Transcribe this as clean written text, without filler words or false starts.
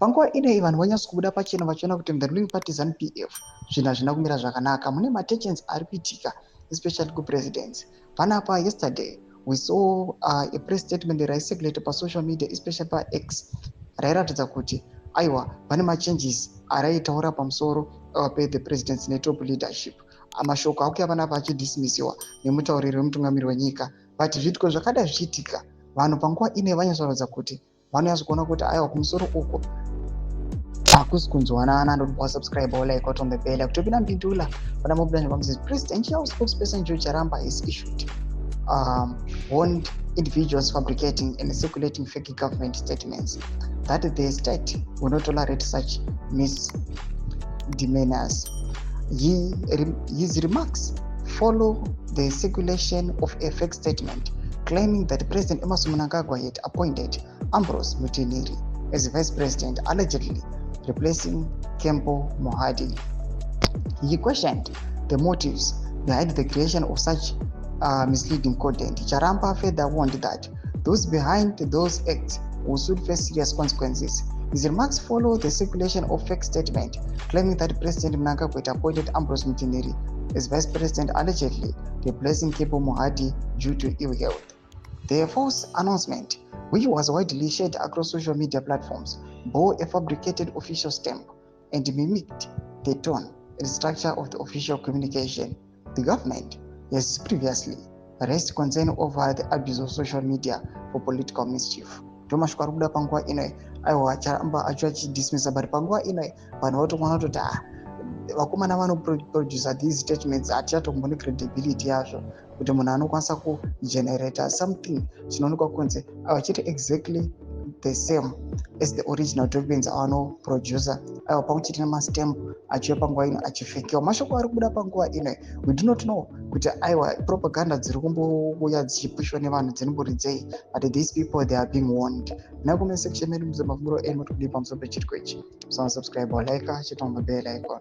Panguva ine vanhu vanyatso kubuda pachena vachiona kuti the ruling party ZANU-PF zvinhu hazvina kumira zvakanaka. Mune matensions ari kuitika, especially kupresidency. Panapa yesterday we saw a press statement raisirculated pa social media, especially pa X, rairatidza kuti aiwa pane machanges araitaura pamusoro pe the president's netop leadership. Mashoko akuya panapa achidismissiwa nemutauriri wemutungamiri wenyika. But zviitiko zvakada zvichiitika, vanhu panguva ine vanyatsoratidza kuti vanonyatso kuona kuti aiwa kumusoro uko hakusi kunzwanana. Ndotwa subscribe or like on the bell kutopinda mbindula pana mobile news. Presidential spokesperson Charamba is issued warned individuals fabricating and circulating fake government statements that the state will not tolerate such misdemeanors. His remarks follow the circulation of a fake statement claiming that President Emmerson Mnangagwa had appointed Ambrose Mutineri as vice president, allegedly replacing Kempo Mohadi. He questioned the motives behind the creation of such misleading content. Charamba further warned that those behind those acts will soon face serious consequences. His remarks follow the circulation of fake statement claiming that President Mnangagwa had appointed Ambrose Mutineri as vice president, allegedly replacing Kempo Mohadi due to ill health. The false announcement, which was widely shared across social media platforms, bore a fabricated official stamp and mimicked the tone and structure of the official communication. The government has previously raised concern over the abuse of social media for political mischief. Tomashukwa kubuda panguva ino aiwa Charamba achidismissa, but panguva ino vanhu vatokuona kuti vakomana vanoproducer these statements hatichatomboni credibility yazvo kuti munhu anokwanisa kugenerata something chinoonekwa kunze chiri exactly the same as the original documents avanoproducer. Aiwa pakuchiti nemastamp achiuya panguva ino achifekiwa. Mashoko ari kubuda panguva ino, we do not know kuti aiwa propaganda dziri kumbouya dzichipushwa nevanhu dzinomboridzei, but these people they are being warned. Nakume section medu muzamafunguro enu kuti kudii pamusoro pechitiko ichi. So subscribe or like, chita mabell icon.